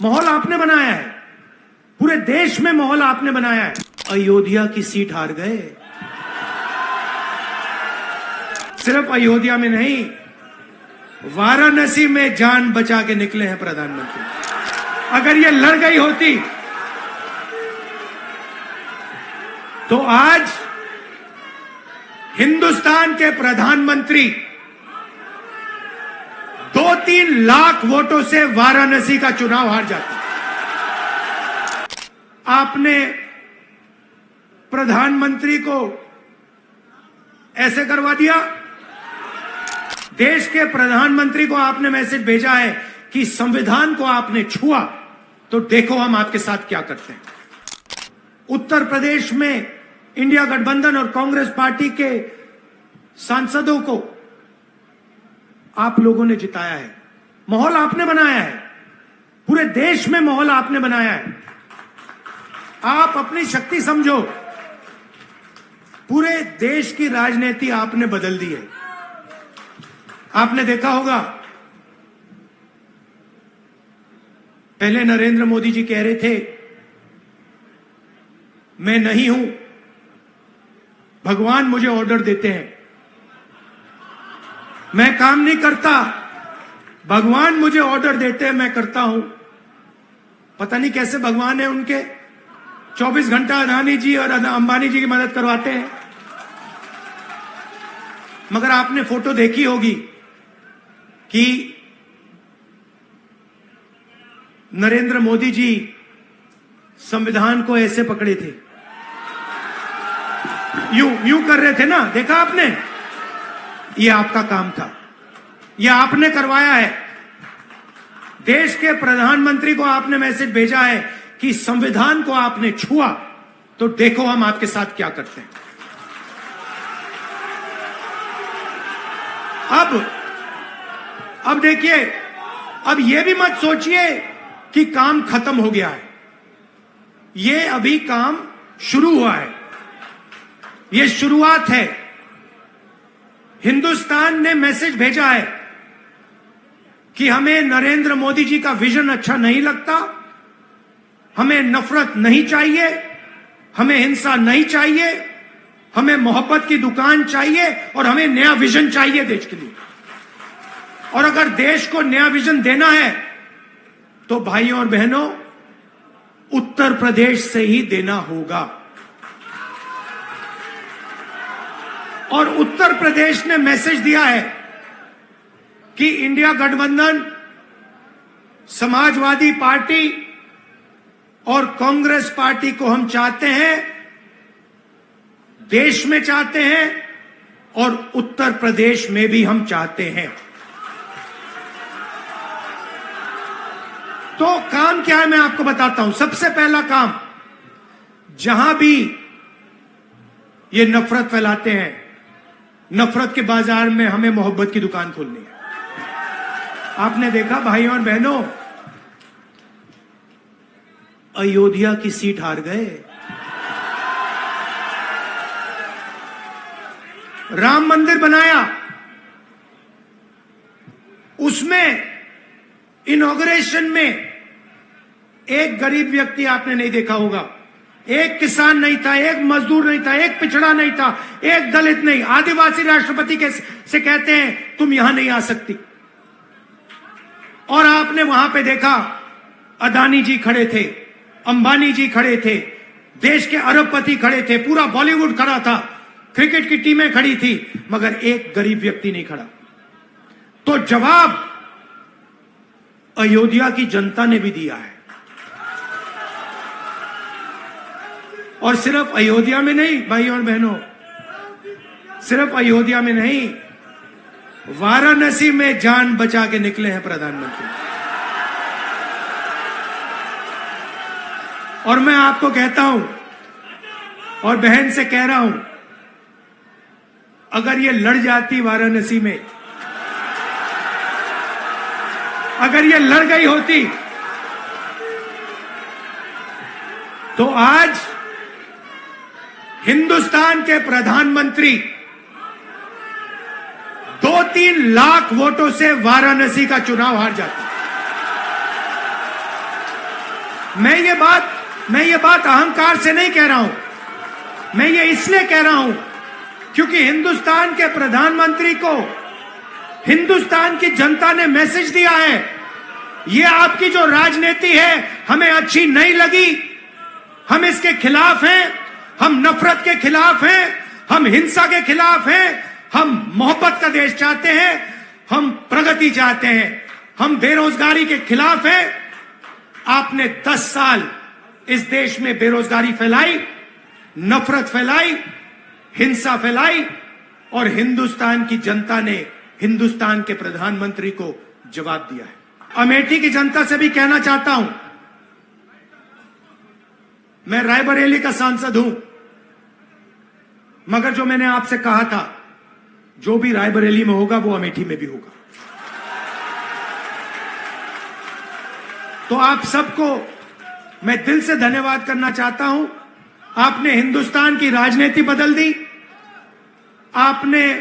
माहौल आपने बनाया है, पूरे देश में माहौल आपने बनाया है। अयोध्या की सीट हार गए, सिर्फ अयोध्या में नहीं, वाराणसी में जान बचा के निकले हैं प्रधानमंत्री। अगर ये लड़ गई होती तो आज हिंदुस्तान के प्रधानमंत्री 2-3 लाख वोटों से वाराणसी का चुनाव हार जाते। आपने प्रधानमंत्री को ऐसे करवा दिया। देश के प्रधानमंत्री को आपने मैसेज भेजा है कि संविधान को आपने छुआ तो देखो हम आपके साथ क्या करते हैं। उत्तर प्रदेश में इंडिया गठबंधन और कांग्रेस पार्टी के सांसदों को आप लोगों ने जिताया है, माहौल आपने बनाया है, पूरे देश में माहौल आपने बनाया है। आप अपनी शक्ति समझो, पूरे देश की राजनीति आपने बदल दी है। आपने देखा होगा, पहले नरेंद्र मोदी जी कह रहे थे मैं नहीं हूं, भगवान मुझे ऑर्डर देते हैं, मैं काम नहीं करता, भगवान मुझे ऑर्डर देते हैं, मैं करता हूं। पता नहीं कैसे भगवान है उनके, 24 घंटा अदानी जी और अंबानी जी की मदद करवाते हैं। मगर आपने फोटो देखी होगी कि नरेंद्र मोदी जी संविधान को ऐसे पकड़े थे, यूं कर रहे थे ना, देखा आपने? ये आपका काम था, ये आपने करवाया है। देश के प्रधानमंत्री को आपने मैसेज भेजा है कि संविधान को आपने छुआ तो देखो हम आपके साथ क्या करते हैं। अब देखिए, अब यह भी मत सोचिए कि काम खत्म हो गया है, ये अभी काम शुरू हुआ है, ये शुरुआत है। हिंदुस्तान ने मैसेज भेजा है कि हमें नरेंद्र मोदी जी का विजन अच्छा नहीं लगता, हमें नफरत नहीं चाहिए, हमें हिंसा नहीं चाहिए, हमें मोहब्बत की दुकान चाहिए और हमें नया विजन चाहिए देश के लिए। और अगर देश को नया विजन देना है तो भाइयों और बहनों, उत्तर प्रदेश से ही देना होगा। और उत्तर प्रदेश ने मैसेज दिया है कि इंडिया गठबंधन, समाजवादी पार्टी और कांग्रेस पार्टी को हम चाहते हैं, देश में चाहते हैं और उत्तर प्रदेश में भी हम चाहते हैं। तो काम क्या है मैं आपको बताता हूं। सबसे पहला काम, जहां भी ये नफरत फैलाते हैं, नफरत के बाजार में हमें मोहब्बत की दुकान खोलनी है। आपने देखा भाइयों और बहनों, अयोध्या की सीट हार गए, राम मंदिर बनाया, उसमें इनॉग्रेशन में एक गरीब व्यक्ति आपने नहीं देखा होगा, एक किसान नहीं था, एक मजदूर नहीं था, एक पिछड़ा नहीं था, एक दलित नहीं, आदिवासी राष्ट्रपति से कहते हैं तुम यहां नहीं आ सकती। और आपने वहां पे देखा, अदानी जी खड़े थे, अंबानी जी खड़े थे, देश के अरबपति खड़े थे, पूरा बॉलीवुड खड़ा था, क्रिकेट की टीमें खड़ी थी, मगर एक गरीब व्यक्ति नहीं खड़ा। तो जवाब अयोध्या की जनता ने भी दिया है। और सिर्फ अयोध्या में नहीं भाइयों और बहनों, सिर्फ अयोध्या में नहीं, वाराणसी में जान बचा के निकले हैं प्रधानमंत्री। और मैं आपको कहता हूं और बहन से कह रहा हूं, अगर ये लड़ जाती वाराणसी में, अगर ये लड़ गई होती तो आज हिंदुस्तान के प्रधानमंत्री 2-3 लाख वोटों से वाराणसी का चुनाव हार जाते। मैं ये बात अहंकार से नहीं कह रहा हूं, मैं ये इसलिए कह रहा हूं क्योंकि हिंदुस्तान के प्रधानमंत्री को हिंदुस्तान की जनता ने मैसेज दिया है, ये आपकी जो राजनीति है हमें अच्छी नहीं लगी, हम इसके खिलाफ हैं, हम नफरत के खिलाफ हैं, हम हिंसा के खिलाफ हैं, हम मोहब्बत का देश चाहते हैं, हम प्रगति चाहते हैं, हम बेरोजगारी के खिलाफ हैं। आपने 10 साल इस देश में बेरोजगारी फैलाई, नफरत फैलाई, हिंसा फैलाई और हिंदुस्तान की जनता ने हिंदुस्तान के प्रधानमंत्री को जवाब दिया है। अमेठी की जनता से भी कहना चाहता हूं, मैं रायबरेली का सांसद हूं, मगर जो मैंने आपसे कहा था, जो भी रायबरेली में होगा वो अमेठी में भी होगा। तो आप सबको मैं दिल से धन्यवाद करना चाहता हूं। आपने हिंदुस्तान की राजनीति बदल दी, आपने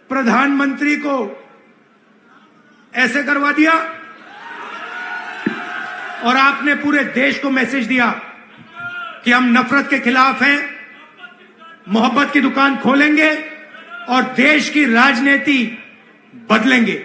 प्रधानमंत्री को ऐसे करवा दिया और आपने पूरे देश को मैसेज दिया कि हम नफरत के खिलाफ हैं, मोहब्बत की दुकान खोलेंगे और देश की राजनीति बदलेंगे।